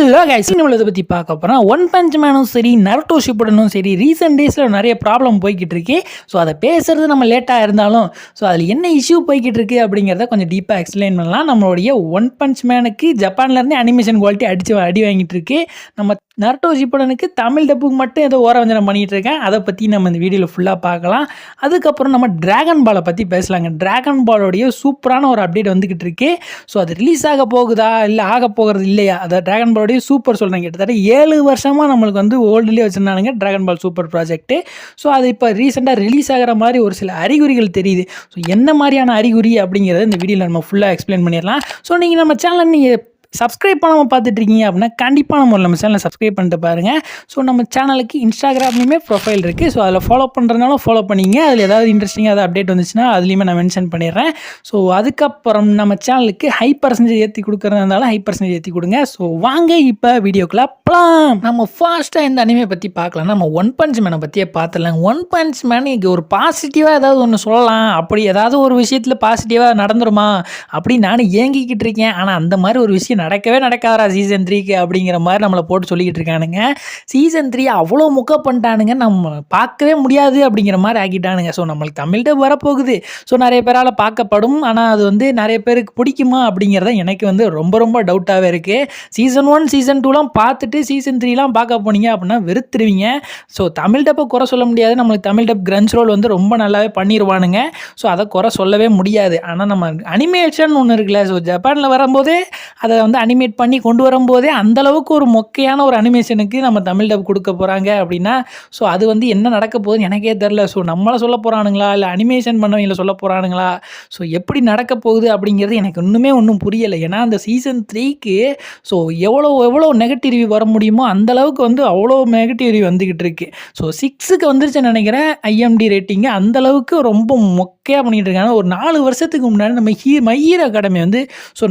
Hello guys, நம்மள இதை பற்றி பார்க்க போகிறோம். ஒன் பஞ்ச் மேனும் சரி, நருட்டோ ஷிப்புடனும் சரி, ரீசெண்ட் டேஸில் நிறைய ப்ராப்ளம் போய்கிட்டு இருக்கு. ஸோ அதை பேசுறது நம்ம லேட்டாக இருந்தாலும் ஸோ அதில் என்ன இஷ்யூ போய்கிட்டு இருக்கு அப்படிங்கிறத கொஞ்சம் டீப்பாக எக்ஸ்பிளைன் பண்ணலாம். நம்மளுடைய ஒன் பஞ்ச் மேனுக்கு ஜப்பான்லேருந்து அனிமேஷன் குவாலிட்டி அடி வாங்கிட்டு இருக்கு. நம்ம நருட்டோ ஷிப்புடனுக்கு தமிழ் டப்புக்கு மட்டும் ஏதோ ஓரவஞ்சனம் பண்ணிகிட்டு இருக்கேன். அதை பற்றி நம்ம இந்த வீடியோவில் ஃபுல்லாக பார்க்கலாம். அதுக்கப்புறம் நம்ம டிராகன் பாலை பற்றி பேசலாங்க. டிராகன் பாலோடைய சூப்பரான ஒரு அப்டேட் வந்துக்கிட்டு இருக்கு. ஸோ அது ரிலீஸ் ஆக போகுதா இல்லை ஆக போகிறது இல்லையா, அதை டிராகன் பாலோடைய சூப்பர் சொல்கிறேன். கிட்டத்தட்ட 7 வருஷமாக நம்மளுக்கு வந்து ஓல்டுலேயே வச்சுருந்தானுங்க டிராகன் பால் சூப்பர் ப்ராஜெக்ட்டு. ஸோ அது இப்போ ரீசெண்டாக ரிலீஸ் ஆகிற மாதிரி ஒரு சில அறிகுறிகள் தெரியுது. ஸோ என்ன மாதிரியான அறிகுறி அப்படிங்கிறத இந்த வீடியோவில் நம்ம ஃபுல்லாக எக்ஸ்பிளைன் பண்ணிடலாம். ஸோ நீங்கள் நம்ம சேனல் நீங்கள் சப்ஸ்கிரைப் பண்ணாமல் பார்த்துட்ருக்கீங்க அப்படின்னா கண்டிப்பாக நம்ம சேனலை சப்ஸ்கிரைப் பண்ணிட்டு பாருங்கள். ஸோ நம்ம சேனலுக்கு இன்ஸ்டாகிராம்லேயுமே ப்ரொஃபைல் இருக்குது. ஸோ அதில் ஃபாலோ பண்ணுறதுனாலும் ஃபாலோ பண்ணிங்க. அதில் ஏதாவது இன்ட்ரெஸ்டிங்காக ஏதாவது அப்டேட் வந்துச்சுன்னா அதுலேயுமே நான் மென்ஷன் பண்ணிடுறேன். ஸோ அதுக்கப்புறம் நம்ம சேனலுக்கு ஹை பர்சன்டேஜ் ஏற்றி கொடுக்குறதுனால ஹை பர்சன்டேஜ் ஏற்றி கொடுங்க. ஸோ வாங்க இப்போ வீடியோக்குள்ளே போகலாம். நம்ம ஃபாஸ்ட்டாக இந்த அனிமே பற்றி பார்க்கலாம். நம்ம ஒன் பஞ்ச் மேனை பற்றியே பார்த்துடலாம். ஒன் பஞ்ச் மேன் இங்கே ஒரு பாசிட்டிவாக ஏதாவது ஒன்று சொல்லலாம், அப்படி ஏதாவது ஒரு விஷயத்தில் பாசிட்டிவாக நடந்துருமா அப்படின்னு நானும் ஏங்கிக்கிட்டு இருக்கேன். ஆனால் அந்த மாதிரி ஒரு விஷயம் நடக்காதா சீசன் 3க்கு அப்படிங்கிற மாதிரி நம்மளை போட்டு சொல்லிக்கிட்டு இருக்கானுங்க. சீசன் 3 அவ்வளோ முக்கப் பண்ணிட்டானுங்க, நம்ம பார்க்கவே முடியாது அப்படிங்கிற மாதிரி ஆக்கிட்டானுங்க. ஸோ நம்மளுக்கு தமிழ்கிட்ட வரப்போகுது. ஸோ நிறைய பேரால் பார்க்கப்படும். ஆனால் அது வந்து நிறைய பேருக்கு பிடிக்குமா அப்படிங்கிறத எனக்கு வந்து ரொம்ப டவுட்டாகவே இருக்குது. சீசன் 1 சீசன் 2லாம் பார்த்துட்டு சீசன் 3லாம் பார்க்க போனீங்க அப்படின்னா வெறுத்துருவீங்க. ஸோ தமிழ் டப்பை குறை சொல்ல முடியாது. நம்மளுக்கு தமிழ் டப் கிரன்ச் ரோல் வந்து ரொம்ப நல்லாவே பண்ணிடுவானுங்க. ஸோ அதை குறை சொல்லவே முடியாது. ஆனால் நம்ம அனிமேஷன் ஒன்று இருக்குல்ல, ஸோ ஜப்பானில் வரும்போதே அதை வந்து அனிமேட் பண்ணி கொண்டு வரும்போதே அந்தளவுக்கு ஒரு மொக்கையான ஒரு அனிமேஷனுக்கு நம்ம தமிழ் டப் கொடுக்க போகிறாங்க அப்படின்னா ஸோ அது வந்து என்ன நடக்க போகுதுன்னு எனக்கே தெரில. ஸோ நம்மளை சொல்ல போகிறானுங்களா இல்லை அனிமேஷன் பண்ணவங்களை சொல்ல போகிறானுங்களா, ஸோ எப்படி நடக்க போகுது அப்படிங்கிறது எனக்கு ஒன்றும் புரியலை. ஏன்னா அந்த சீசன் 3க்கு ஸோ எவ்வளோ நெகட்டிவ் ரிவ்யூ வர முடியுமோ அந்தளவுக்கு வந்து அவ்வளோ நெகட்டிவ் ரிவ்யூ வந்துக்கிட்டு இருக்கு. ஸோ 6க்கு வந்துருச்சுன்னு நினைக்கிறேன் IMD ரேட்டிங்கு. அந்தளவுக்கு ரொம்ப மொக்கையாக பண்ணிகிட்டு இருக்காங்க. ஒரு 4 வருஷத்துக்கு முன்னாடி நம்ம மை ஹீரோ அகாடமி வந்து ஸோ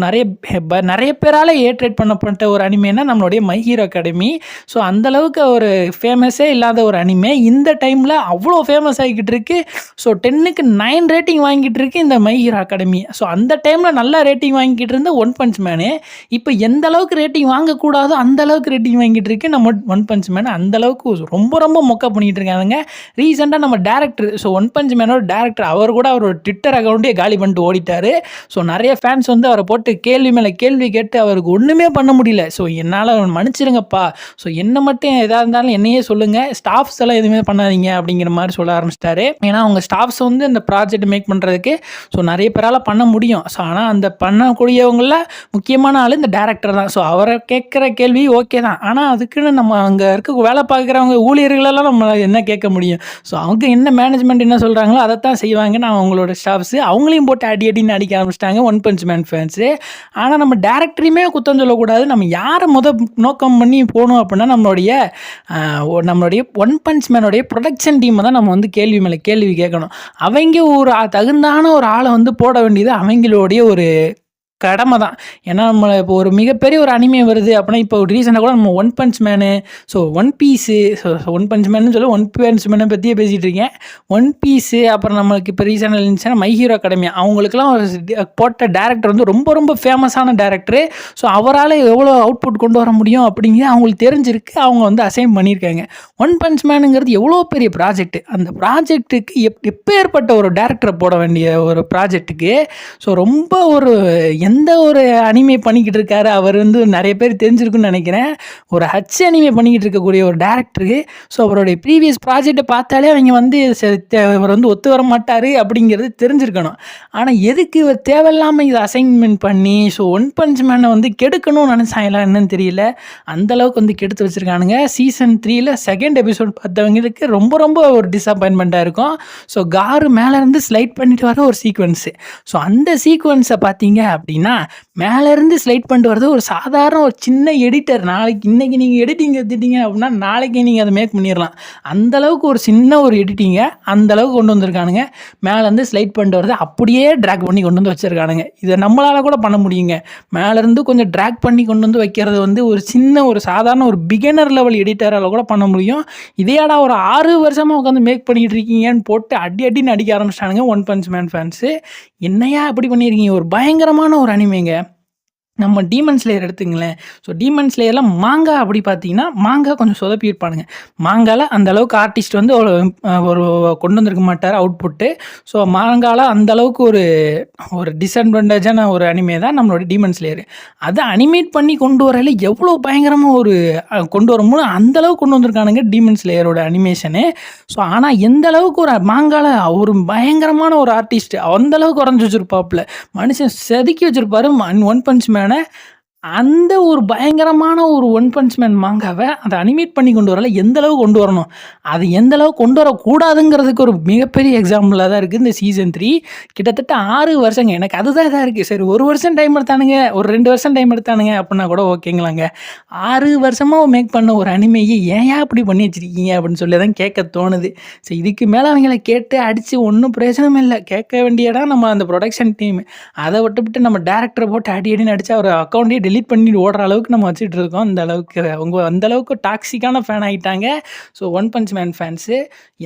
நிறைய பேரால் ஏட்ரேட் பண்ணப்பட்ட ஒரு அனிமேனா நம்மளுடைய மை ஹீரோ அகாடமி. ஸோ அந்தளவுக்கு ஒரு ஃபேமஸே இல்லாத ஒரு அனிமே இந்த டைமில் அவ்வளோ ஃபேமஸ் ஆகிக்கிட்டு இருக்கு. ஸோ 10க்கு 9 ரேட்டிங் வாங்கிட்டு இருக்கு இந்த மை ஹீரோ அகாடமி. ஸோ அந்த டைமில் நல்ல ரேட்டிங் வாங்கிட்டு இருந்த ஒன் பஞ்ச் மேனு இப்போ எந்த அளவுக்கு ரேட்டிங் வாங்கக்கூடாதோ அந்த அளவுக்கு ரேட்டிங் வாங்கிட்டு இருக்கு நம்ம ஒன் பஞ்ச் மேன். அந்தளவுக்கு ரொம்ப மொக்க பண்ணிகிட்டு இருக்காங்க. ரீசெண்டாக நம்ம டேரக்டர், ஸோ ஒன் பஞ்ச் மேனோட டேரக்டர், அவர் கூட அவரோட ட்விட்டர் அக்கௌண்ட்டே காலி பண்ணிட்டு ஓடிட்டார். ஸோ நிறைய ஃபேன்ஸ் வந்து அவரை போட்டு கேள்வி மேலே கேள்வி கேட்டு அவருக்கு ஒன்றுமே பண்ண முடியல. ஸோ என்னால் மன்னிச்சிருங்கப்பா, ஸோ என்ன மட்டும் எதாக இருந்தாலும் என்னையே சொல்லுங்கள், ஸ்டாஃப்ஸ் எல்லாம் எதுவுமே பண்ணாதீங்க அப்படிங்கிற மாதிரி சொல்ல ஆரம்பிச்சிட்டாரு. ஏன்னா அவங்க ஸ்டாஃப்ஸ் வந்து இந்த ப்ராஜெக்ட் மேக் பண்ணுறதுக்கு ஸோ நிறைய பேரால் பண்ண முடியும். ஸோ ஆனால் அந்த பண்ணக்கூடியவங்கள முக்கியமான ஆள் இந்த டேரக்டர் தான். ஸோ அவரை கேட்குற கேள்வி ஓகே தான், ஆனால் அதுக்குன்னு நம்ம அங்கே இருக்க வேலை பார்க்குறவங்க ஊழியர்களெல்லாம் நம்ம என்ன கேட்க முடியும். ஸோ அவங்க என்ன மேனேஜ்மெண்ட் என்ன சொல்கிறாங்களோ அதைத்தான் செய்வாங்க. நான் அவங்களோட ஸ்டாஃப்ஸு அவங்களையும் போட்டு அடின்னு அடிக்க ஆரம்பிச்சிட்டாங்க ஒன் பஞ்ச் மேன் ஃபேன்ஸு. ஆனால் நம்ம டேரக்டரையுமே குத்தம் சொல்லக்கூடாது. நம்ம யாரை நோக்கம் பண்ணி போகணும் அப்படின்னா நம்மளுடைய ஒன் பஞ்ச் மேனுடைய ப்ரொடக்ஷன் டீமை தான் நம்ம வந்து கேள்வி மேலே கேள்வி கேட்கணும். அவங்க ஒரு தகுந்தான ஒரு ஆளை வந்து போட வேண்டியது அவங்களுடைய ஒரு கடமை தான். ஏன்னா நம்மளை இப்போ ஒரு மிகப்பெரிய ஒரு அனிமே வருது அப்படின்னா, இப்போ ரீசெண்டாக கூட நம்ம one punch man, so one piece, one punch man சொல்லி ஒன் பஞ்ச் மேனை பற்றியே பேசிகிட்டு இருக்கேன். ஒன் பீஸு, அப்புறம் நம்மளுக்கு இப்போ ரீசெண்டாக இருந்துச்சுன்னா மை ஹீரோ அகாடமி, அவங்களுக்குலாம் போட்ட டேரக்டர் வந்து ரொம்ப ஃபேமஸான டேரக்டரு. ஸோ அவரால் எவ்வளோ அவுட்புட் கொண்டு வர முடியும் அப்படிங்கிறது அவங்களுக்கு தெரிஞ்சிருக்கு. அவங்க வந்து அசைன் பண்ணியிருக்காங்க. ஒன் பஞ்ச் மேனுங்கிறது எவ்வளோ பெரிய ப்ராஜெக்ட். அந்த ப்ராஜெக்ட்டுக்கு எப்பேற்பட்ட ஒரு டேரக்டரை போட வேண்டிய ஒரு ப்ராஜெக்ட்டுக்கு ஸோ ரொம்ப ஒரு எந்த ஒரு அனிமே பண்ணிக்கிட்டு இருக்காரு அவர் வந்து நிறைய பேர் தெரிஞ்சிருக்குன்னு நினைக்கிறேன். ஒரு அனிமே பண்ணிக்கிட்டு இருக்கக்கூடிய ஒரு டேரக்டருக்கு ஸோ அவருடைய ப்ரீவியஸ் ப்ராஜெக்டை பார்த்தாலே அவங்க வந்து அவர் வந்து ஒத்து வர மாட்டார் அப்படிங்கிறது தெரிஞ்சிருக்கணும். ஆனால் எதுக்கு இவர் தேவையில்லாமல் இதை அசைன்மெண்ட் பண்ணி ஸோ ஒன் பஞ்ச் மேனை வந்து கெடுக்கணும்னு நினச்சாங்களா என்னன்னு தெரியல. அந்தளவுக்கு வந்து கெடுத்து வச்சுருக்கானுங்க. சீசன் 3ல் செகண்ட் எபிசோட் பார்த்தவங்களுக்கு ரொம்ப ஒரு டிஸப்பாயின்மெண்ட்டாக இருக்கும். ஸோ காரு மேலேருந்து ஸ்லைட் பண்ணிட்டு வர ஒரு சீக்வன்ஸு. ஸோ அந்த சீக்வன்ஸை பார்த்தீங்க அப்படின்னா மேலேருந்து ஸ்லைட் பண்ணிட்டு வரது ஒரு சாதாரண ஒரு சின்ன எடிட்டர். இன்னைக்கு நீங்கள் எடிட்டிங் எடுத்துட்டீங்க அப்படின்னா நாளைக்கு நீங்கள் அதை மேக் பண்ணிடலாம். அந்தளவுக்கு ஒரு சின்ன ஒரு எடிட்டிங்கை அந்தளவுக்கு கொண்டு வந்திருக்கானுங்க. மேலேருந்து ஸ்லைட் பண்ணிட்டு வரது அப்படியே ட்ராக் பண்ணி கொண்டு வந்து வச்சுருக்கானுங்க. இதை நம்மளால் கூட பண்ண முடியுங்க. மேலேருந்து கொஞ்சம் ட்ராக் பண்ணி கொண்டு வந்து வைக்கிறது வந்து ஒரு சின்ன ஒரு சாதாரண ஒரு பிகினர் லெவல் எடிட்டரால் கூட பண்ண முடியும். இதையாடா ஒரு 6 வருஷமாக உட்காந்து மேக் பண்ணிகிட்டு இருக்கீங்கன்னு போட்டு அடின்னு அடிக்க ஆரம்பிச்சிட்டானுங்க ஒன் பஞ்ச் மேன் ஃபேன்ஸு. என்னையா இப்படி பண்ணியிருக்கீங்க? ஒரு பயங்கரமான ஒரு அனிமேங்க. நம்ம டீமன் ஸ்லேயர் எடுத்துங்களேன். ஸோ டீமன் ஸ்லேயர்ல மாங்கா அப்படி பார்த்தீங்கன்னா, மாங்கா கொஞ்சம் சொதப்பியிருப்பானுங்க. மாங்கால அந்த அளவுக்கு ஆர்டிஸ்ட் வந்து ஒரு கொண்டு வந்திருக்க மாட்டாரு அவுட்புட்டு. ஸோ மாங்கால அந்த அளவுக்கு ஒரு ஒரு டிஸ்அட்வான்டேஜான ஒரு அனிமே தான் நம்மளோட டீமன் ஸ்லேயர். அத அனிமேட் பண்ணி கொண்டு வரயில எவ்வளோ பயங்கரமா ஒரு கொண்டு வரும்போது அந்த அளவுக்கு கொண்டு வந்திருக்கானுங்க டீமன் ஸ்லேயரோட அனிமேஷனு. ஸோ ஆனா எந்த அளவுக்கு ஒரு மாங்கால ஒரு பயங்கரமான ஒரு ஆர்டிஸ்ட் அந்த அளவுக்கு வரைஞ்சு வச்சிருப்பாப்புல. மனுஷன் செதுக்கி வச்சிருப்பாரு ஒன் பஞ்ச் மேன. அந்த ஒரு பயங்கரமான ஒரு ஒன் பஞ்ச் மேன் மாங்காவ அத அனிமேட் பண்ணி கொண்டு வரல எந்த அளவுக்கு கொண்டு வரணும். அது எந்த அளவுக்கு கொண்டு வரக்கூடாதுங்கிறதுக்கு ஒரு மிகப்பெரிய எக்ஸாம்பிளா தான் இருக்கு இந்த சீசன் 3. கிட்டத்தட்ட 6 வருஷங்க. எனக்கு அதுதான் இதா இருக்கு. சரி 1 வருஷம் டைம் எடுத்தானுங்க, ஒரு 2 வருஷம் டைம் எடுத்தானுங்க அப்டின்னா கூட ஓகேங்களாங்க. 6 வருஷமா மேக் பண்ண ஒரு அனிமேய ஏன்யா இப்படி பண்ணி வச்சிருக்கீங்க அப்படின்னு சொல்லி தான் கேட்க தோணுது. ஸோ இதுக்கு மேல அவங்கள கேட்டு அடிச்சு ஒண்ணும் பிரயோஜனம் இல்ல. கேட்க வேண்டிய இடம் நம்ம அந்த புரொடக்ஷன் டீம். அத விட்டுப்புட்டு நம்ம டைரக்டர போட்டு அடி அடின்னு அடிச்சு அவர் அக்கவுண்டே டெலீட் பண்ணிட்டு ஓடுற அளவுக்கு நம்ம வச்சுட்டு இருக்கோம். அந்த அளவுக்கு அவங்க அந்த அளவுக்கு டாக்ஸிக்கான ஃபேன் ஆயிட்டாங்க. So one punch man fans.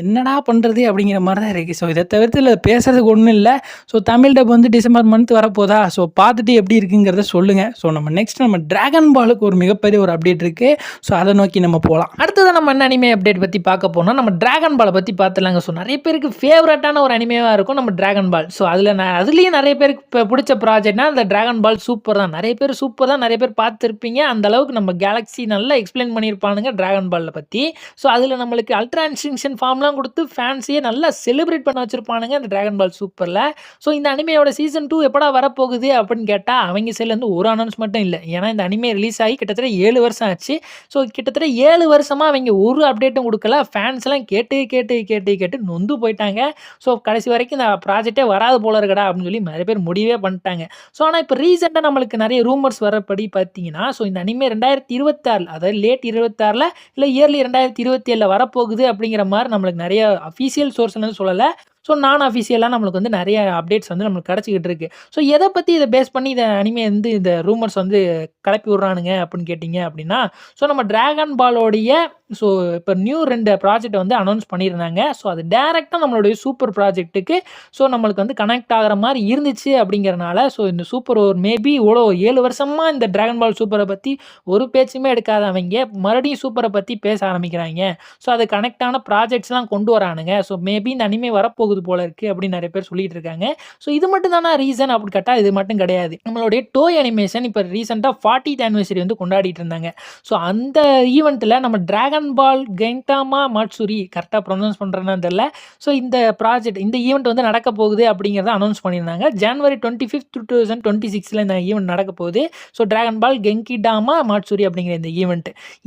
என்னடா பண்ணுறது அப்படிங்கிற மாதிரி தான் இருக்குது. ஸோ இதை தவிர்த்து இல்லை பேசுறதுக்கு ஒன்றும் இல்லை. ஸோ தமிழ் டப் வந்து டிசம்பர் மந்த் வரப்போதா. ஸோ பார்த்துட்டு எப்படி இருக்குங்கிறத சொல்லுங்கள். ஸோ நம்ம நெக்ஸ்ட் நம்ம டிராகன் பாலுக்கு ஒரு மிகப்பெரிய ஒரு அப்டேட் இருக்குது. ஸோ அதை நோக்கி நம்ம போகலாம். அடுத்ததான் நம்ம என்ன அனிமே அப்டேட் பற்றி பார்க்க போனால் நம்ம டிராகன் பாலை பற்றி பார்த்துலாங்க. ஸோ நிறைய பேருக்கு ஃபேவரட்டான ஒரு அனிமேவாக இருக்கும் நம்ம டிராகன் பால். ஸோ அதுலேயும் நிறைய பேருக்கு இப்போ பிடிச்ச ப்ராஜெக்ட்னா அந்த டிராகன் பால் சூப்பர் தான். நிறைய பேர் சூப்பர் தான் நிறைய பேர் பார்த்துருப்பீங்க. அந்த அளவுக்கு நம்ம கேலக்ஸி நல்லா எக்ஸ்பிளைன் பண்ணியிருப்பானுங்க டிராகன் பாலில் பற்றி. ஸோ அதில் நம்மளுக்கு அல்ட்ரா இன்ஸ்டிங்க்ஷன் ஃபார்ம்லாம் கொடுத்து ஃபேன்ஸையே நல்லா செலிப்ரேட் பண்ண வச்சிருப்பானுங்க அந்த டிராகன் பால் சூப்பரில். ஸோ இந்த அனிமையோட சீசன் 2 எப்படா வரப்போகுது அப்படின்னு கேட்டால் அவங்க சைட்லேருந்து ஒரு அனௌன்ஸ்மெண்ட்டும் இல்லை. ஏன்னா இந்த அனிமே ரிலீஸ் ஆகி கிட்டத்தட்ட 7 வருஷம் ஆச்சு. ஸோ கிட்டத்தட்ட 7 வருஷமாக அவங்க ஒரு அப்டேட்டும் கொடுக்கல. ஃபேன்ஸ் எல்லாம் கேட்டு நொந்து போயிட்டாங்க. ஸோ கடைசி வரைக்கும் இந்த ப்ராஜெக்டே வராது போல இருக்கடா அப்படின்னு சொல்லி நிறைய பேர் முடிவே பண்ணிட்டாங்க. ஸோ ஆனால் இப்போ ரீசெண்டாக நம்மளுக்கு நிறைய ரூமர்ஸ் வரப்படி பார்த்தீங்கன்னா, ஸோ இந்த அனிமே 2026 அதாவது லேட் 26ல் இல்லை இயர்லி 2027ல் வரப்போகுது அப்படிங்கிற மாதிரி நம்மளுக்கு நிறைய அஃபீஷியல் சோர்ஸ்லேருந்து சொல்லலை. ஸோ நான் அஃபிஷியலாக நம்மளுக்கு வந்து நிறைய அப்டேட்ஸ் வந்து நம்மளுக்கு கிடச்சிக்கிட்டு இருக்கு. ஸோ எதை பற்றி இதை பேஸ் பண்ணி இதை அனிமே வந்து இந்த ரூமர்ஸ் வந்து கிளப்பி விட்றானுங்க அப்படின்னு கேட்டிங்க அப்படின்னா, ஸோ நம்ம டிராகன் பாலோடைய ஸோ இப்போ நியூ 2 ப்ராஜெக்ட் வந்து அனௌன்ஸ் பண்ணியிருந்தாங்க. ஸோ அது டேரெக்டாக நம்மளுடைய சூப்பர் ப்ராஜெக்ட்டுக்கு ஸோ நம்மளுக்கு வந்து கனெக்ட் ஆகிற மாதிரி இருந்துச்சு அப்படிங்கிறனால ஸோ இந்த சூப்பர் ஒரு மேபி இவ்வளோ 7 வருஷமாக இந்த டிராகன் பால் சூப்பரை பற்றி ஒரு பேச்சுமே எடுக்காதவங்க மறுபடியும் சூப்பரை பற்றி பேச ஆரம்பிக்கிறாங்க. ஸோ அது கனெக்டான ப்ராஜெக்ட்ஸ்லாம் கொண்டு வரானுங்க. ஸோ மேபி இந்த அனிமே வரப்போகுது போல இருக்கு அப்படின்னு நிறைய பேர் சொல்லிட்டு இருக்காங்க. ஸோ இது மட்டும் தானா ரீசன் அப்படின்னு கேட்டால் இது மட்டும் கிடையாது. நம்மளுடைய டோய் அனிமேஷன் இப்போ ரீசெண்டாக 40th anniversary வந்து கொண்டாடிட்டு இருந்தாங்க. ஸோ அந்த ஈவெண்ட்டில் நம்ம டிராகன் பால் கென்டாமா மாட்சுரி கரெக்டாக ப்ரொனவுன்ஸ் பண்ணுறேன்னு தெரியல. ஸோ இந்த ப்ராஜெக்ட் இந்த ஈவெண்ட் வந்து நடக்க போகுது அப்படிங்கிறத அனௌன்ஸ் பண்ணியிருந்தாங்க. January 25th 2026 இந்த ஈவெண்ட் நடக்க போகுது. ஸோ டிராகன் பால் கெங்கிடாமா மாட்சுரி அப்படிங்கிற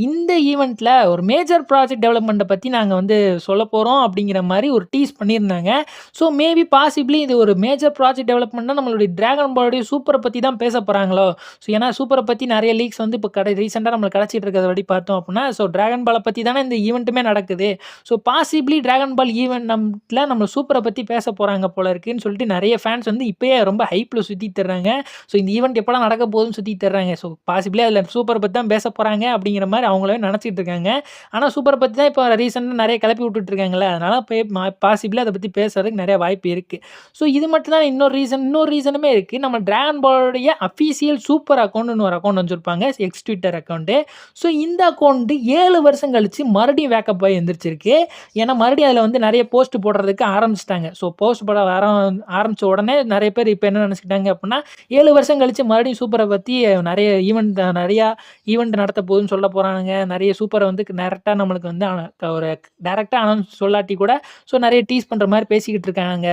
இந்த ஈவெண்ட்டில் ஒரு மேஜர் ப்ராஜெக்ட் டெவலப்மெண்ட்டை பற்றி நாங்கள் வந்து சொல்ல போகிறோம் அப்படிங்கிற மாதிரி ஒரு டீஸ் பண்ணியிருந்தாங்க. ஸோ மேபி பாசிபிளி இது ஒரு மேஜர் ப்ராஜெக்ட் டெவலப்மெண்ட்னா நம்மளுடைய டிராகன் பாலுடைய சூப்பரை பற்றி தான் பேச போகிறாங்களோ. ஸோ ஏன்னா சூப்பரை பற்றி நிறைய லீக்ஸ் வந்து இப்போ ரீசெண்டாக நம்மளுக்கு கிடச்சிட்டு இருக்கிறத படி பார்த்தோம் அப்படின்னா ஸோ டிராகன் பாலை பற்றி தானே இந்த ஈவெண்ட்டுமே நடக்குது. ஸோ பாசிபிளி டிராகன் பால் ஈவெண்ட்டில் நம்ம சூப்பரை பற்றி பேச போகிறாங்க போல இருக்குன்னு சொல்லிட்டு நிறைய ஃபேன்ஸ் வந்து இப்போயே ரொம்ப ஹைப்பில் சுற்றி தர்றாங்க. ஸோ இந்த ஈவெண்ட் எப்போலாம் நடக்க போகுதுன்னு சுற்றி தர்றாங்க. ஸோ பாசிபிளி அதில் சூப்பரை பற்றி தான் பேச போகிறாங்க அப்படிங்கிற மாதிரி அவங்களே நினச்சிட்டு இருக்காங்க. ஆனால் சூப்பரை பற்றி தான் இப்போ ரீசெண்டாக நிறைய கிளப்பி விட்டுட்டு இருக்காங்களே. அதனால் பாசிபிளி அதை பற்றி பேசுறதுக்கு நிறைய வாய்ப்பு இருக்குது. ஸோ இது மட்டும் தான் இன்னொரு ரீசனுமே இருக்குது. நம்ம டிராகன் பாலுடைய அஃபீஷியல் சூப்பர் அக்கௌண்ட்னு ஒரு அக்கௌண்ட் வச்சுருப்பாங்க எக்ஸ் ட்விட்டர் அக்கௌண்ட்டு. ஸோ இந்த அக்கௌண்ட்டு 7 வருஷம் கழிச்சு மறுபடியும் வேக்கப் ஆகி எந்திரிச்சிருக்கு. ஏன்னா மறுபடியும் அதில் வந்து நிறைய போஸ்ட் போடுறதுக்கு ஆரம்பிச்சிட்டாங்க. ஸோ போஸ்ட் போட ஆரம்பித்த உடனே நிறைய பேர் இப்போ என்ன நினச்சிக்கிட்டாங்க அப்படின்னா 7 வருஷம் கழிச்சு மறுபடியும் சூப்பரை பற்றி நிறைய ஈவெண்ட் நடத்த போகுதுன்னு சொல்ல போகிறாங்க. நிறைய சூப்பரை வந்து டேரெக்டாக நம்மளுக்கு வந்து ஒரு டேரெக்டாக அனௌன்ஸ் சொல்லாட்டி கூட ஸோ நிறைய டீஸ் பண்ணுற மாதிரி பேசிக்கிட்டு இருக்காங்க.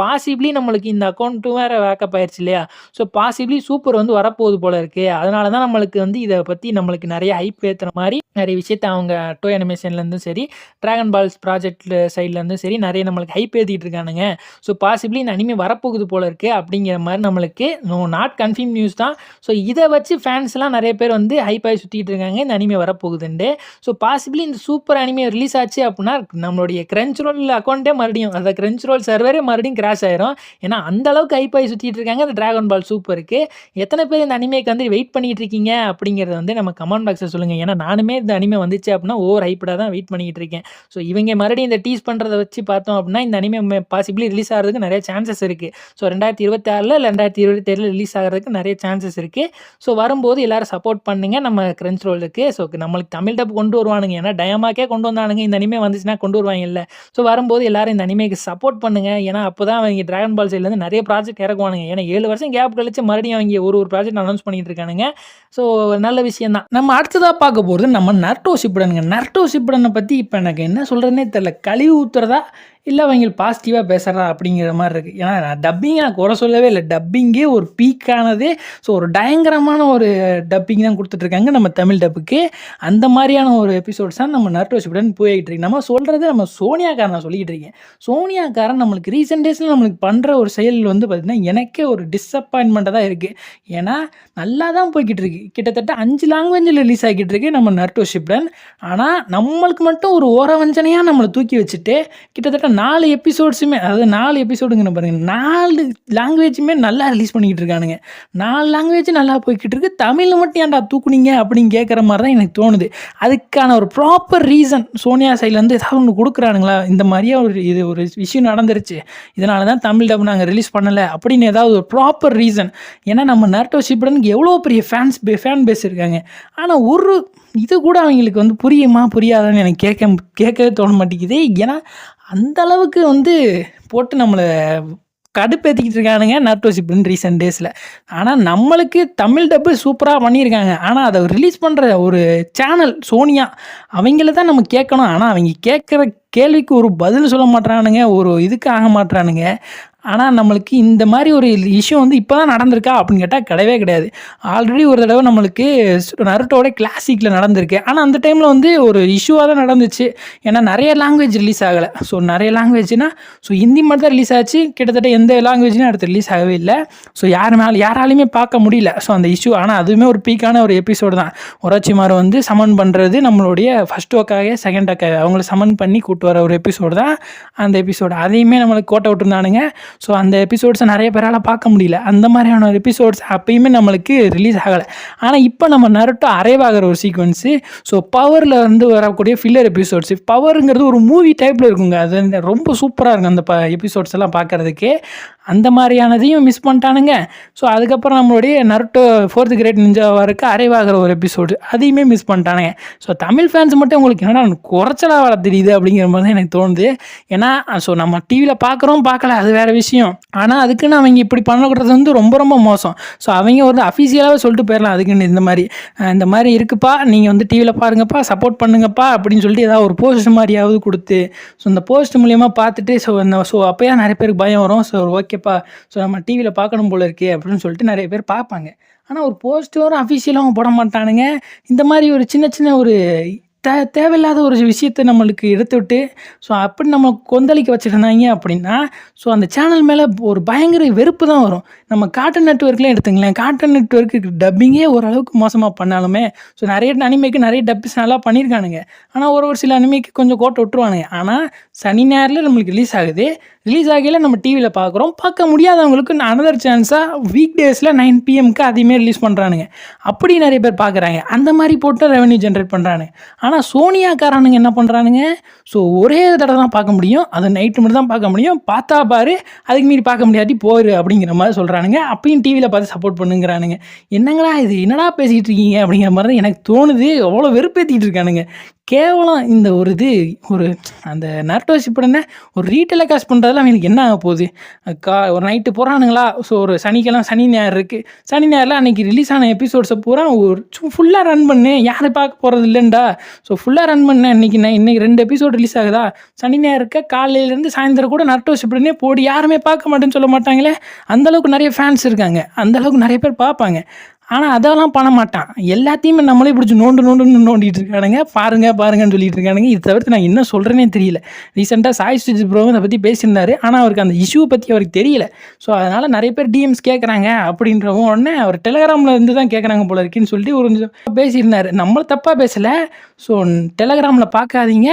பாசிபிளி நம்மளுக்கு இந்த அக்கௌண்ட்டும் வேறு வேக்கப் ஆயிடுச்சு இல்லையா. ஸோ பாசிபிளி சூப்பர் வந்து வரப்போகுது போல இருக்குது. அதனால தான் நம்மளுக்கு வந்து இதை பற்றி நம்மளுக்கு நிறைய ஹைப் ஏற்றுற மாதிரி நிறைய விஷயத்த அவங்க டோய் அனிமேஷன்லேருந்தும் சரி டிராகன் பால்ஸ் ப்ராஜெக்ட் சைட்லேருந்தும் சரி நிறைய நம்மளுக்கு ஹைப் ஏற்றிட்டு இருக்கானுங்க. ஸோ பாசிபிளி இந்த அனிமே வரப்போகுது போல இருக்குது அப்படிங்கிற மாதிரி நம்மளுக்கு நாட் கன்ஃபார்ம் நியூஸ் தான். ஸோ இதை வச்சு ஃபேன்ஸ்லாம் நிறைய பேர் வந்து ஹைப் ஆகி சுற்றிட்டு இருக்காங்க இந்த அனிமே வரப்போகுதுண்டு. ஸோ பாசிபிளி இந்த சூப்பர் அனிமே ரிலீஸ் ஆச்சு அப்படின்னா நம்மளுடைய கிரன்ச்ரோல் அக்கௌண்ட்டே மறுபடியும் அந்த கிரன்ச் ரோல் சர்வரே மறுபடியும் கிராஷ் ஆயிரும். ஏன்னா அந்த அளவுக்கு ஹைப் ஆகி சுத்திட்டு இருக்காங்க அந்த டிராகன் பால் சூப்பருக்கு. எத்தனை பேர் இந்த அனிமேக்கு வந்து வெயிட் பண்ணிட்டு இருக்கீங்க அப்படிங்கிறத வந்து நம்ம கமெண்ட் பாக்ஸில் சொல்லுங்க. ஏன்னா நானுமே இந்த அனிமே வந்துச்சு அப்படின்னா ஓவர் ஹைப்படாக தான் வெயிட் பண்ணிட்டு இருக்கேன். ஸோ இவங்க மறுபடியும் இந்த டீஸ் பண்ணுறத வச்சு பார்த்தோம் அப்படின்னா இந்த அனிமே பாசிபிளி ரிலீஸ் ஆகிறதுக்கு நிறைய சான்சஸ் இருக்குது. ஸோ 2026 இல்லை 2027 ரிலீஸ் ஆகிறதுக்கு நிறைய சான்சஸ் இருக்குது. ஸோ வரும்போது எல்லாரும் சப்போர்ட் பண்ணுங்க நம்ம கிரன்ச் ரோலுக்கு. ஸோ நம்மளுக்கு தமிழ் டப் கொண்டு வருவானுங்க. ஏன்னா டயமாக்கே கொண்டு வந்தானுங்க, இந்த அனிமே வந்துச்சுன்னா கொண்டு வருவாங்கல்ல. ஸோ வரும்போது எல்லாரும் இந்த அனிமேக்கு சப்போர்ட் பண்ணுங்க. ஏன்னா அப்போ தான் அவங்க டிராகன் பால் சைட்லேருந்து நிறைய ப்ராஜெக்ட் இறக்குவானுங்க. ஏன்னா 7 வருஷம் கேப் கழிச்சு மறுபடியும் அவங்க ஒரு ப்ராஜெக்ட் அனௌன்ஸ் பண்ணிட்டு இருக்கானுங்க. ஸோ நல்ல விஷயம் தான். நம்ம அடுத்ததாக பார்க்க போகிறது நம்ம நருட்டோ ஷிப்புடனுங்க. நருட்டோ ஷிப்புடனை பற்றி இப்போ எனக்கு என்ன சொல்கிறதுனே தெரியல. கழிவு ஊற்றுறதா இல்லை அவங்க பாசிட்டிவாக பேசுகிறா அப்படிங்கிற மாதிரி இருக்குது. ஏன்னா நான் டப்பிங் நான் குறை சொல்லவே இல்லை. டப்பிங்கே ஒரு பீக்கானது. ஸோ ஒரு பயங்கரமான ஒரு டப்பிங் தான் கொடுத்துட்ருக்காங்க நம்ம தமிழ் டப்புக்கு. அந்த மாதிரியான ஒரு எபிசோட்ஸ் தான் நம்ம நருட்டோ ஷிப்புடன் போய்கிட்டு இருக்கு. நம்ம சொல்கிறது நம்ம சோனியாக்காரன் நான் சொல்லிக்கிட்டு இருக்கேன். சோனியாக்காரன் நம்மளுக்கு ரீசெண்ட் டேஸில் நம்மளுக்கு பண்ணுற ஒரு செயல் வந்து பார்த்திங்கன்னா எனக்கே ஒரு டிஸப்பாயின்மெண்ட்டாக தான் இருக்குது. ஏன்னா நல்லா தான் போய்கிட்டு இருக்கு. கிட்டத்தட்ட 5 லாங்குவேஜில் ரிலீஸ் ஆகிட்டு இருக்கு நம்ம நருட்டோ ஷிப்புடன். ஆனால் நம்மளுக்கு மட்டும் ஒரு ஓரவஞ்சனையாக நம்மளை தூக்கி வச்சுட்டு கிட்டத்தட்ட 4 எபிசோட்ஸுமே, அதாவது 4 எபிசோடுங்கன்னு பாருங்கள், 4 லாங்குவேஜுமே நல்லா ரிலீஸ் பண்ணிக்கிட்டு இருக்கானுங்க. 4 லாங்குவேஜ் நல்லா போய்கிட்டு இருக்கு. தமிழில் மட்டும் ஏன்டா தூக்குனீங்க அப்படின்னு கேட்குற மாதிரி தான் எனக்கு தோணுது. அதுக்கான ஒரு ப்ராப்பர் ரீசன் சோனியா சைட்லேருந்து ஏதாவது ஒன்று கொடுக்குறானுங்களா? இந்த மாதிரியே ஒரு விஷயம் நடந்துருச்சு, இதனால தான் தமிழ் டப் நாங்கள் ரிலீஸ் பண்ணலை அப்படின்னு ஏதாவது ஒரு ப்ராப்பர் ரீசன். ஏன்னா நம்ம நருட்டோ ஷிப்புடனுக்கு எவ்வளோ பெரிய ஃபேன் பேஸ் இருக்காங்க. ஆனால் ஒரு இது கூட அவங்களுக்கு வந்து புரியுமா புரியாதான்னு எனக்கு கேட்கவே தோண மாட்டேங்குது. ஏன்னா அந்த அளவுக்கு வந்து போட்டு நம்மளை கடுப்பேற்றிக்கிட்டு இருக்கானுங்க நருட்டோ ஷிப்புடன் ரீசெண்ட் டேஸில். ஆனால் நம்மளுக்கு தமிழ் டப்பு சூப்பராக பண்ணியிருக்காங்க. ஆனால் அதை ரிலீஸ் பண்ணுற ஒரு சேனல் சோனியா, அவங்கள தான் நம்ம கேட்கணும். ஆனால் அவங்க கேட்குற கேள்விக்கு ஒரு பதில் சொல்ல மாட்றானுங்க, ஒரு இதுக்கு ஆக மாட்றானுங்க. ஆனால் நம்மளுக்கு இந்த மாதிரி ஒரு இஷ்யூ வந்து இப்போ தான் நடந்திருக்கா அப்படின்னு கேட்டால் கிடையவே கிடையாது. ஆல்ரெடி ஒரு தடவை நம்மளுக்கு நருட்டோட கிளாசிக்கில் நடந்திருக்கு. ஆனால் அந்த டைமில் வந்து ஒரு இஷ்யூவாக தான் நடந்துச்சு. ஏன்னா நிறைய லாங்குவேஜ் ரிலீஸ் ஆகலை. ஸோ நிறைய லாங்குவேஜ்னால் ஹிந்தி மட்டும் தான் ரிலீஸ் ஆச்சு. கிட்டத்தட்ட எந்த லாங்குவேஜ்லையும் அடுத்து ரிலீஸ் ஆகவே இல்லை. ஸோ யாராலையுமே பார்க்க முடியல ஸோ அந்த இஷ்யூ. ஆனால் அதுவுமே ஒரு பீக்கான ஒரு எபிசோடு தான். ஒராச்சிமாரு வந்து சமன் பண்ணுறது நம்மளுடைய ஃபஸ்ட் ஒக்காக செகண்ட் ஒக்காக அவங்கள சமன் பண்ணி கூட்டு வர ஒரு எபிசோடு தான் அந்த எபிசோடு. அதையுமே நம்மளுக்கு கோட்டை விட்டுருந்தானுங்க. ஸோ அந்த எபிசோட்ஸை நிறைய பேரால் பார்க்க முடியல. அந்த மாதிரியான ஒரு எபிசோட்ஸ் அப்பயுமே நம்மளுக்கு ரிலீஸ் ஆகலை. ஆனால் இப்போ நம்ம நருட்டோ அரைவாகிற ஒரு சீக்வன்ஸு, ஸோ பவரில் வந்து வரக்கூடிய ஃபில்லர் எபிசோட்ஸு. பவருங்கிறது ஒரு மூவி டைப்பில் இருக்குங்க. அது ரொம்ப சூப்பராக இருக்கும் அந்த எபிசோட்ஸ் எல்லாம் பார்க்குறதுக்கு. அந்த மாதிரியானதையும் மிஸ் பண்ணிட்டானுங்க. ஸோ அதுக்கப்புறம் நம்மளுடைய நருட்டோ 4th கிரேட் நிஞ்சாவாக இருக்க அரைவாகிற ஒரு எபிசோடு, அதையுமே மிஸ் பண்ணிட்டானுங்க. ஸோ தமிழ் ஃபேன்ஸ் மட்டும் உங்களுக்கு என்னடா குறைச்சலாக வர தெரியுது அப்படிங்கிற மாதிரி தான் எனக்கு தோணுது. ஏன்னா ஸோ நம்ம டிவியில் பார்க்கல, அது வேறு விஷயம். ஆனால் அதுக்குன்னு அவங்க இப்படி பண்ணக்கூடாது வந்து ரொம்ப ரொம்ப மோசம். ஸோ அவங்க ஒரு அஃபீஷியலாகவே சொல்லிட்டு போயிடலாம். அதுக்குன்னு இந்த மாதிரி இருக்குப்பா, நீங்கள் வந்து டிவியில் பாருங்கப்பா, சப்போர்ட் பண்ணுங்கப்பா அப்படின்னு சொல்லிட்டு ஏதாவது ஒரு போஸ்ட் மாதிரியாவது கொடுத்து, ஸோ இந்த போஸ்ட் மூலியமாக பார்த்துட்டு ஸோ அப்போயா நிறைய பேருக்கு பயம் வரும். ஸோ ஓகேப்பா, ஸோ நம்ம டிவியில் பார்க்கணும் போல இருக்கே அப்படின்னு சொல்லிட்டு நிறைய பேர் பார்ப்பாங்க. ஆனால் ஒரு போஸ்ட்டும் அஃபீஷியலாகவும் போட மாட்டானுங்க. இந்த மாதிரி ஒரு சின்ன ஒரு தேவையில்லாத ஒரு விஷயத்தை நம்மளுக்கு எடுத்து விட்டு ஸோ அப்படி நம்ம கொந்தளிக்க வச்சுருந்தாங்க அப்படின்னா ஸோ அந்த சேனல் மேலே ஒரு பயங்கர வெறுப்பு தான் வரும். நம்ம கார்ட்டூன் நெட்வொர்க்லாம் எடுத்துங்களேன். கார்ட்டூன் நெட்வொர்க்கு டப்பிங்கே ஓரளவுக்கு மோசமாக பண்ணாலுமே ஸோ நிறைய அனிமேக்கு நிறைய டப்பிஸ் நல்லா பண்ணியிருக்கானுங்க. ஆனால் ஒரு சில அனிமேக்கு கொஞ்சம் கோட்டை விட்டுருவானுங்க. ஆனால் சனி ஞாயிறில் நம்மளுக்கு ரிலீஸ் ஆகுது. ரிலீஸ் ஆகையில் நம்ம டிவியில் பார்க்குறோம். பார்க்க முடியாதவங்களுக்கு அனதர் சான்ஸாக வீக் டேஸில் 9 PM அதுவுமே ரிலீஸ் பண்ணுறானுங்க. அப்படி நிறைய பேர் பார்க்குறாங்க. அந்த மாதிரி போட்டு ரெவன்யூ ஜென்ரேட் பண்ணுறானுங்க. ஆனால் சோனியாக்காரனுங்க என்ன பண்ணுறானுங்க, ஸோ ஒரே தடவை தான் பார்க்க முடியும், அது நைட்டு மட்டும் தான் பார்க்க முடியும், பார்த்தா பாரு, அதுக்கு மீறி பார்க்க முடியாட்டி போயிரு அப்படிங்கிற மாதிரி சொல்கிறானுங்க. அப்பயும் டிவியில் பார்த்து சப்போர்ட் பண்ணுங்கிறானுங்க. என்னங்களா இது, என்னடா பேசிகிட்டு இருக்கீங்க அப்படிங்கிற மாதிரி தான் எனக்கு தோணுது. அவ்வளோ வெறுப்பேற்றிட்டு இருக்கானுங்க. கேவலம் இந்த ஒரு அந்த நருட்டோ ஷிப்புடனை ஒரு ரீட்டெயிலாக காசு பண்ணுறதுல அவங்களுக்கு என்ன ஆக போகுது? ஒரு நைட்டு போகிறானுங்களா, ஸோ ஒரு சனி ஞாயிறு இருக்குது, சனி ஞாயிறில் அன்றைக்கி ரிலீஸ் ஆன எபிசோட்ஸை பூரா ஒரு ஃபுல்லாக ரன் பண்ணு, யாரை பார்க்க போகிறது இல்லைண்டா, ஸோ ஃபுல்லாக ரன் பண்ணேன். இன்றைக்கி 2 எபிசோடு ரிலீஸ் ஆகுதா, சனி ஞாயிறு இருக்க காலையிலேருந்து சாயந்தரம் கூட நருட்டோ ஷிப்புடனே போடி, யாருமே பார்க்க மாட்டேன்னு சொல்ல மாட்டாங்களே. அந்தளவுக்கு நிறைய ஃபேன்ஸ் இருக்காங்க, அந்தளவுக்கு நிறைய பேர் பார்ப்பாங்க. ஆனால் அதெல்லாம் பண்ண மாட்டான். எல்லாத்தையுமே நம்மளே பிடிச்சி நோண்டுன்னு நோண்டிட்டு இருக்கானுங்க. பாருங்கன்னு சொல்லிட்டு இருக்கானுங்க. இது தவிர்த்து நான் என்ன சொல்கிறேனே தெரியல. ரீசெண்டாக சாய் சுஜித் ப்ரோவும் இதை பற்றி பேசியிருந்தாரு. ஆனால் அவருக்கு அந்த இஷ்யூ பற்றி அவருக்கு தெரியல. ஸோ அதனால் நிறைய பேர் டிஎம்ஸ் கேட்குறாங்க அப்படின்றவும் உடனே அவர் டெலகிராமில் இருந்து தான் கேட்குறாங்க போல இருக்குன்னு சொல்லிட்டு ஒரு கொஞ்சம் பேசியிருந்தார். நம்மள தப்பாக பேசலை. ஸோ டெலகிராமில் பார்க்காதீங்க,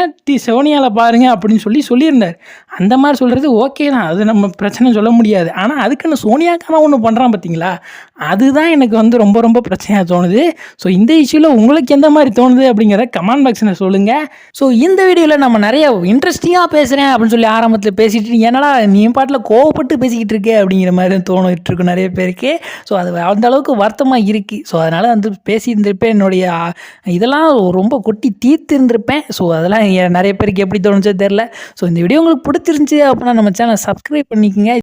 சோனியாவில் பாருங்க அப்படின்னு சொல்லியிருந்தார். அந்த மாதிரி சொல்கிறது ஓகே தான், அது நம்ம பிரச்சனை சொல்ல முடியாது. ஆனால் அதுக்குன்னு சோனியாக்கான ஒன்று பண்ணுறான் பார்த்தீங்களா, அதுதான் எனக்கு வந்து ரொம்ப ரொம்ப பிரச்சனையாக தோணுது. ஸோ இந்த இஷ்யூவில் உங்களுக்கு எந்த மாதிரி தோணுது அப்படிங்கிறத கமெண்ட் பாக்ஸில் சொல்லுங்கள். ஸோ இந்த வீடியோவில் நம்ம நிறைய இன்ட்ரெஸ்டிங்காக பேசுகிறேன் அப்படின்னு சொல்லி ஆரம்பத்தில் பேசிட்டு என்னடா நீ பாட்டில் கோவப்பட்டு பேசிக்கிட்டு இருக்கே அப்படிங்கிற மாதிரி தோணிட்டு இருக்கு நிறைய பேருக்கு. ஸோ அது அந்த அளவுக்கு வருத்தமாக இருக்குது. ஸோ அதனால் வந்து பேசியிருந்திருப்பேன், என்னுடைய இதெல்லாம் ரொம்ப கொட்டி தீர்த்துருந்துருப்பேன். ஸோ அதெல்லாம் நிறைய பேருக்கு எப்படி தோணுச்சோ தெரில. ஸோ இந்த வீடியோ உங்களுக்கு பிடிச்சிருந்துச்சி அப்படின்னா நம்ம சேனலை சப்ஸ்கிரைப் பண்ணிக்கோங்க.